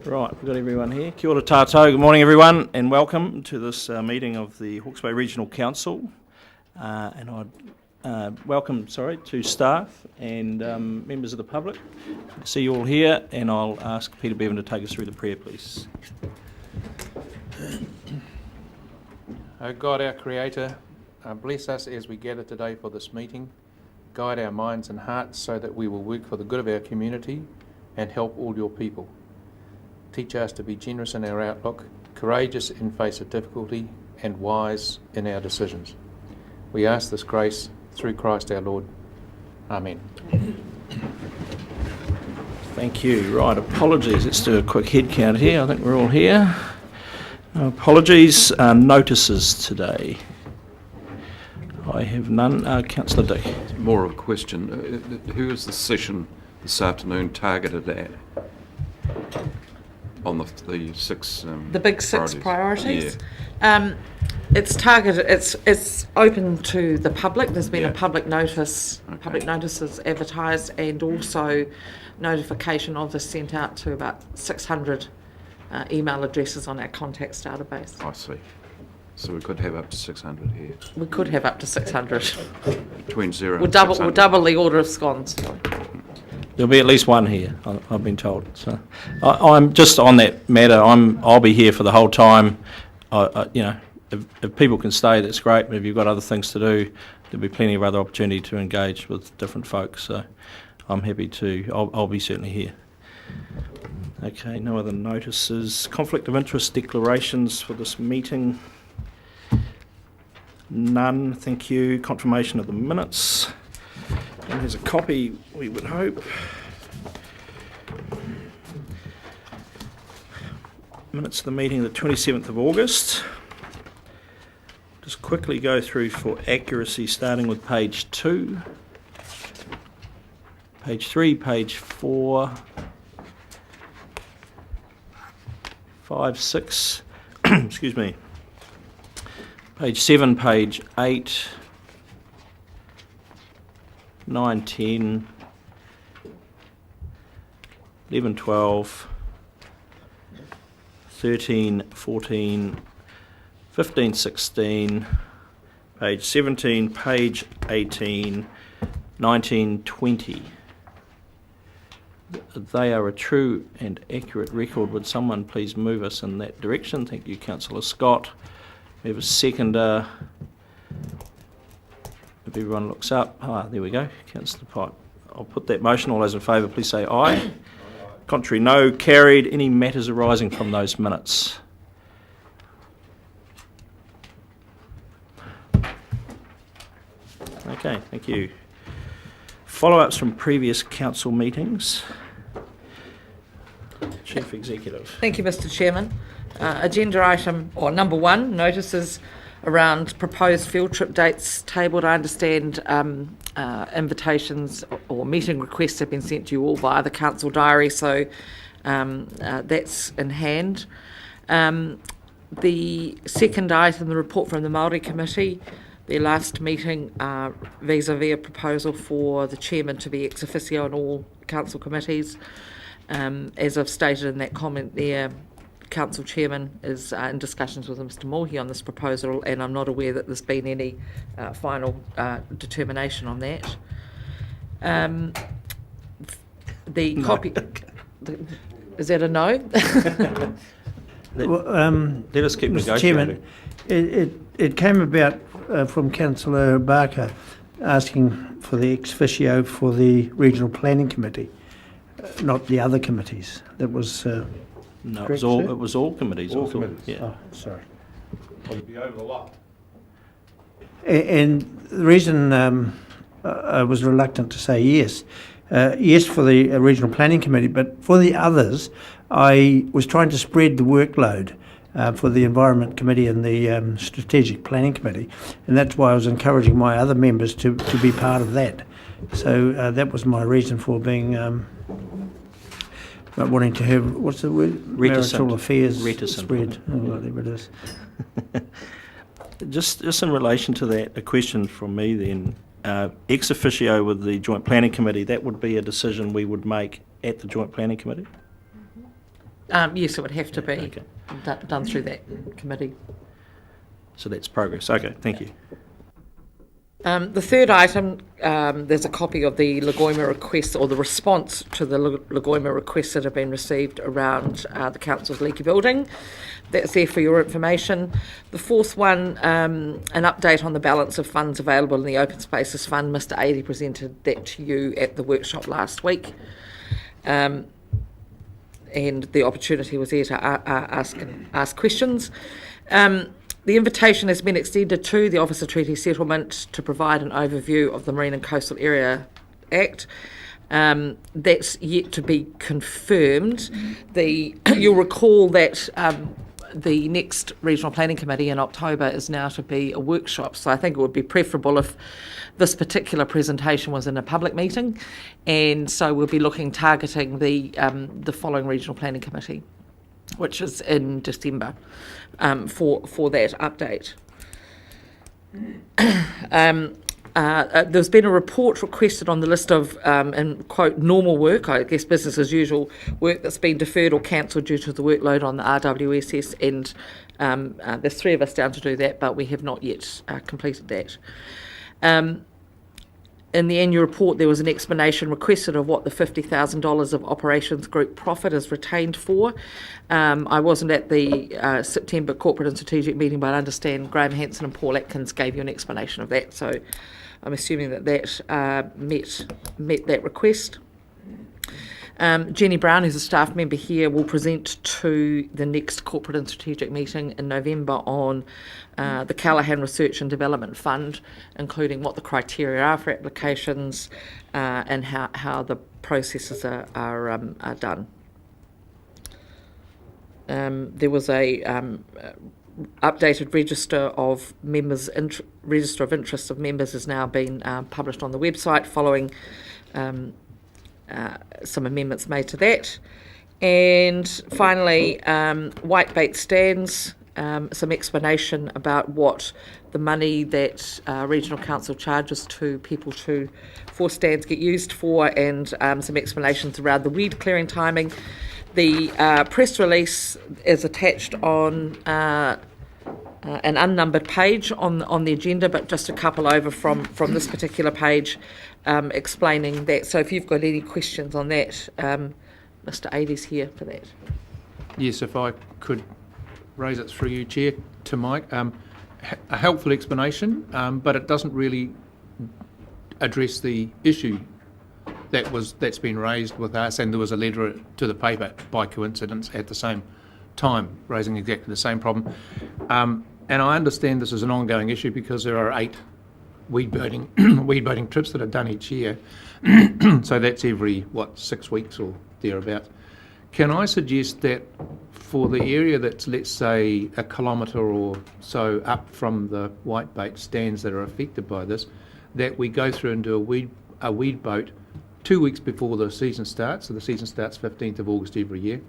Right, we've got everyone here. Kia ora tātou, good morning everyone, and welcome to this meeting of the Hawke's Bay Regional Council. And I'd welcome, to staff and members of the public. Good to see you all here, and I'll ask Peter Bevan to take us through the prayer, please. O God, our Creator, bless us as we gather today for this meeting. Guide our minds and hearts so that we will work for the good of our community and help all your people. Teach us to be generous in our outlook, courageous in face of difficulty, and wise in our decisions. We ask this grace through Christ our Lord. Amen. Thank you. Right, apologies. Let's do a quick head count here. I think we're all here. Apologies. Notices today. I have none. Councillor Dick. More of a question. Who is the session this afternoon targeted at? On the six the big six priorities. Yeah. It's targeted. It's open to the public. There's been a public notice. Okay. Public notices advertised, and also notification of this sent out to about 600 email addresses on our contacts database. I see. So we could have up to 600 here. We could have up to 600. Between 0 and we'll double the order of scones. There'll be at least one here, I've been told. So I'm just on that matter. I'll be here for the whole time. If people can stay, that's great. But if you've got other things to do, there'll be plenty of other opportunity to engage with different folks. So I'm happy to. I'll be certainly here. Okay. No other notices. Conflict of interest declarations for this meeting. None. Thank you. Confirmation of the minutes. And here's a copy, we would hope. Minutes of the meeting of the 27th of August. Just quickly go through for accuracy, starting with page 2, page 3, page 4, 5, 6, excuse me, page 7, page 8, 9, 10, 11, 12, 13, 14, 15, 16, page 17, page 18, 19, 20. They are a true and accurate record. Would someone please move us in that direction? Thank you, Councillor Scott. We have a seconder. If everyone looks up, there we go, Councillor Pipe. I'll put that motion. All those in favour, please say aye. Contrary, no. Carried. Any matters arising from those minutes? Okay, thank you. Follow-ups from previous council meetings. Chief Executive. Thank you, Mr. Chairman. Agenda item, or number 1, notices around proposed field trip dates tabled. I understand invitations or meeting requests have been sent to you all via the council diary, so that's in hand. The second item, the report from the Māori Committee, their last meeting vis-a-vis a proposal for the chairman to be ex officio on all council committees. As I've stated in that comment there, Council Chairman is in discussions with Mr Mohi on this proposal, and I'm not aware that there's been any final determination on that. The No. copy... Is that a no? Let us keep Mr. negotiating. Chairman, it came about from Councillor Barker asking for the ex officio for the Regional Planning Committee, not the other committees. That was... No, correct, it was all committees. All I thought. committees. Yeah. Oh, sorry. It'll be over the lot. And the reason I was reluctant to say yes, yes for the Regional Planning Committee, but for the others, I was trying to spread the workload for the Environment Committee and the Strategic Planning Committee, and that's why I was encouraging my other members to be part of that. So that was my reason for being... not wanting to have, what's the word? Reticent. Marital affairs Reticent. spread. Oh, whatever it is. Just in relation to that, a question from me then. Ex officio with the Joint Planning Committee, that would be a decision we would make at the Joint Planning Committee? Yes, it would have to be Okay. done through that committee. So that's progress. Okay, thank you. The third item, there's a copy of the Lagoima request, or the response to the Lagoima requests that have been received around the council's leaky building. That's there for your information. The fourth one, an update on the balance of funds available in the Open Spaces Fund. Mr. Adey presented that to you at the workshop last week. And the opportunity was there to ask questions. The invitation has been extended to the Office of Treaty Settlement to provide an overview of the Marine and Coastal Area Act. That's yet to be confirmed. You'll recall that the next Regional Planning Committee in October is now to be a workshop, so I think it would be preferable if this particular presentation was in a public meeting, and so we'll be targeting the following Regional Planning Committee, which is in December, for that update. There's been a report requested on the list of, and quote, normal work, I guess business as usual, work that's been deferred or cancelled due to the workload on the RWSS, and there's 3 of us down to do that, but we have not yet completed that. In the annual report, there was an explanation requested of what the $50,000 of operations group profit is retained for. I wasn't at the September corporate and strategic meeting, but I understand Graham Hanson and Paul Atkins gave you an explanation of that, so I'm assuming that met that request. Jenny Brown, who's a staff member here, will present to the next corporate and strategic meeting in November on the Callaghan Research and Development Fund, including what the criteria are for applications and how the processes are done. There was a updated register of members, register of interest of members has now been published on the website following some amendments made to that. And finally, whitebait stands, some explanation about what the money that Regional Council charges to people for stands get used for, and some explanations around the weed clearing timing. The press release is attached on an unnumbered page on the agenda, but just a couple over from this particular page, explaining that. So if you've got any questions on that, Mr. Adey's here for that. Yes, if I could raise it through you, Chair, to Mike. A helpful explanation, but it doesn't really address the issue that's been raised with us, and there was a letter to the paper by coincidence at the same time raising exactly the same problem. And I understand this is an ongoing issue because there are 8 weed boating trips that are done each year. So that's every 6 weeks or thereabouts. Can I suggest that for the area that's, let's say, a kilometre or so up from the whitebait stands that are affected by this, that we go through and do a weed boat 2 weeks before the season starts? So the season starts 15th of August every year,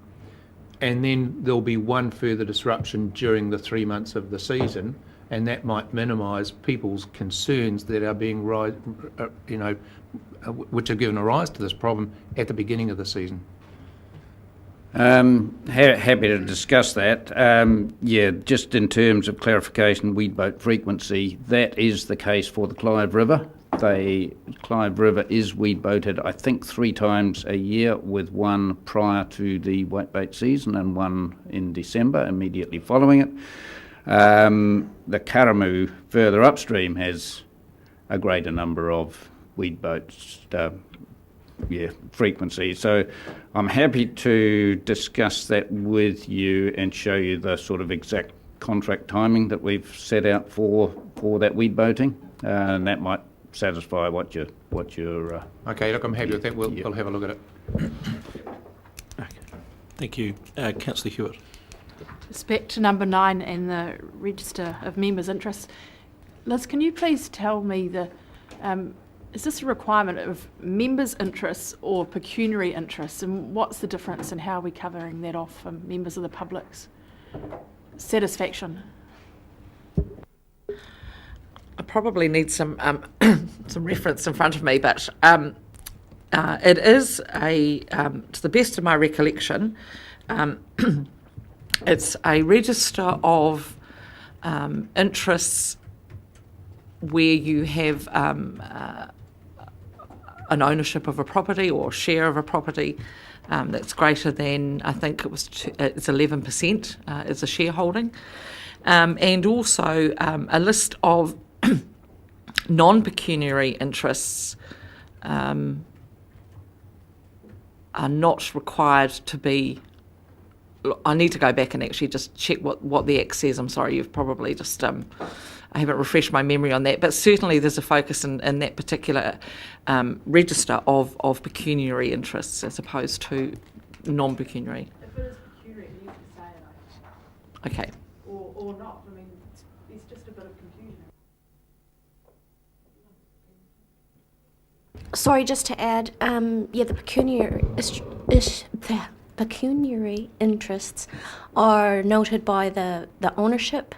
and then there'll be one further disruption during the 3 months of the season, and that might minimise people's concerns that are being which have given a rise to this problem at the beginning of the season. Happy to discuss that. Yeah, just in terms of clarification, weed boat frequency, that is the case for the Clive River. Clive River is weed boated, I think, 3 times a year, with one prior to the whitebait season and one in December immediately following it. The Karamu further upstream has a greater number of weed boats frequency. So I'm happy to discuss that with you and show you the sort of exact contract timing that we've set out for that weed boating, and that might satisfy what you're. Okay, look, I'm happy with that. We'll have a look at it. Okay. Thank you. Councillor Hewitt. Just back to number 9 and the register of members' interests. Liz, can you please tell me is this a requirement of members' interests or pecuniary interests, and what's the difference and how are we covering that off for members of the public's satisfaction? I probably need some some reference in front of me, but it is to the best of my recollection, It's a register of interests where you have an ownership of a property or share of a property that's greater than, I think it's 11% is a shareholding, and also a list of non-pecuniary interests are not required to be. I need to go back and actually just check what the Act says. I'm sorry, you've probably just I haven't refreshed my memory on that, but certainly there's a focus in that particular register of pecuniary interests as opposed to non-pecuniary. If it is pecuniary, you can say it. Okay. Or not. I mean, it's just a bit of confusion. Sorry, just to add, the pecuniary interests are noted by the ownership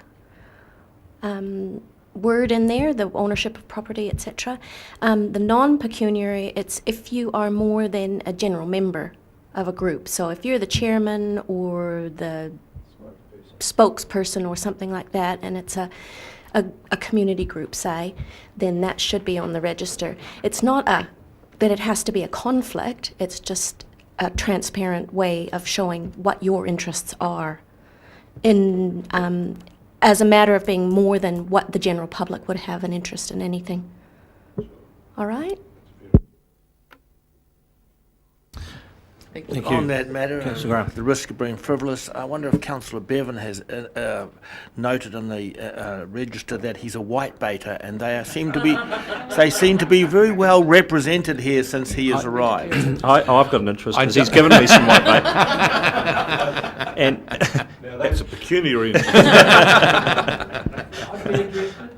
word in there, the ownership of property, etc. The non-pecuniary, it's if you are more than a general member of a group. So if you're the chairman or the spokesperson or something like that, and it's a community group, say, then that should be on the register. It's not that it has to be a conflict, it's just a transparent way of showing what your interests are in as a matter of being more than what the general public would have an interest in anything. All right? Thank you. On that matter, Councillor Graham. the risk of being frivolous, I wonder if Councillor Bevan has noted in the register that he's a white baiter, and they seem to be very well represented here since he has arrived. I've got an interest because he's given me some white bait. And Now that's a pecuniary.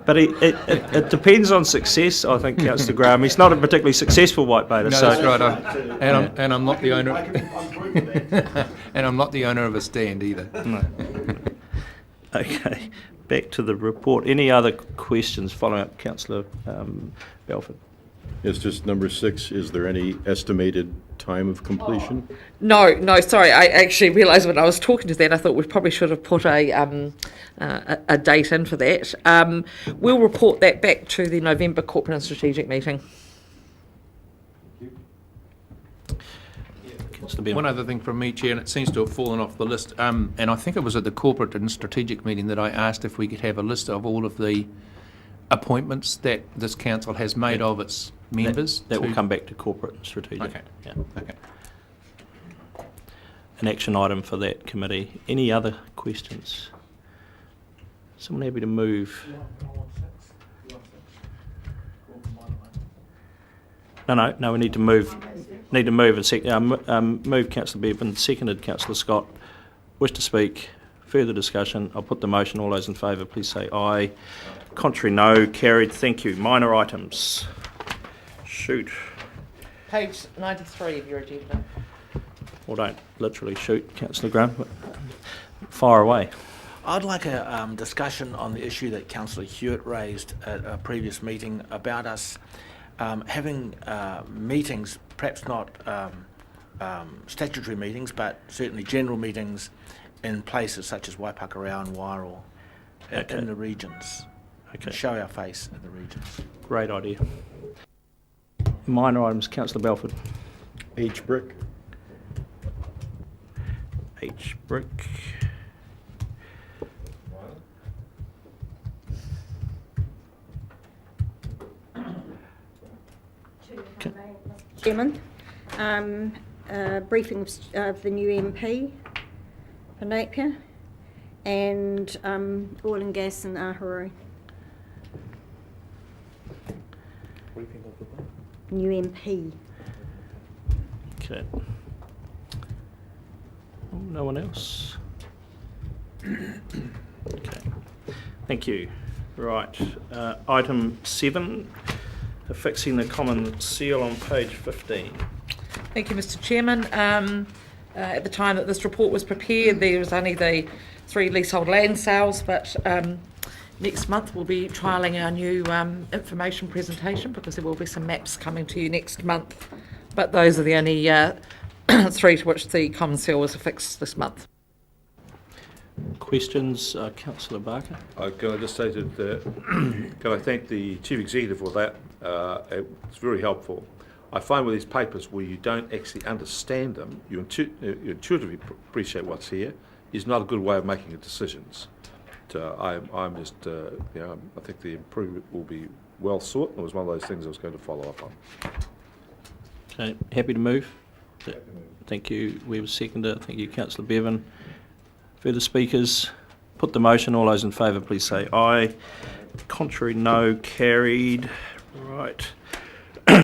but it depends on success, I think, Councillor Graham. He's not a particularly successful white baiter. No, so that's right. And I'm not the owner. And I'm not the owner of a stand either. No. Okay, back to the report. Any other questions following up, Councillor Belford? It's just number 6. Is there any estimated time of completion? No, sorry. I actually realised when I was talking to that, I thought we probably should have put a date in for that. We'll report that back to the November Corporate and Strategic meeting. One other thing from me, Chair, and it seems to have fallen off the list, and I think it was at the Corporate and Strategic meeting that I asked if we could have a list of all of the appointments that this council has made of its members. That will come back to corporate and strategic. Okay. Yeah. Okay. An action item for that committee. Any other questions? Someone happy to move? No, we need to move. Need to move and move Councillor Bevan, seconded Councillor Scott. Wish to speak? Further discussion? I'll put the motion. All those in favour, please say aye. Contrary, no. Carried. Thank you. Minor items. Shoot. Page 93 of your agenda. Well, don't literally shoot, Councillor Graham, but fire away. I'd like a discussion on the issue that Councillor Hewitt raised at a previous meeting about us having meetings, perhaps not statutory meetings, but certainly general meetings in places such as Waipakarau and Wairoa, Okay. in the regions. Okay. Show our face in the regions. Great idea. Minor items, Councillor Belford. H brick. H brick. Chairman, briefing of the new MP for Napier and oil and gas in Ahuriri. New MP. Okay. Oh, no one else? Okay. Thank you. Right. Item 7, affixing the common seal on page 15. Thank you, Mr. Chairman. At the time that this report was prepared, there was only the 3 leasehold land sales, but next month we'll be trialling our new information presentation because there will be some maps coming to you next month. But those are the only 3 to which the common seal was affixed this month. Questions, Councillor Barker? Can I just say that, can I thank the Chief Executive for that? It's very helpful. I find with these papers where you don't actually understand them, you intuitively appreciate what's here, is not a good way of making decisions. I'm just, I think the improvement will be well sought, and it was one of those things I was going to follow up on. Okay, happy to move? Thank you. We have a seconder. Thank you, Councillor Bevan. Further speakers? Put the motion. All those in favour, please say aye. Contrary, no. Carried. Right.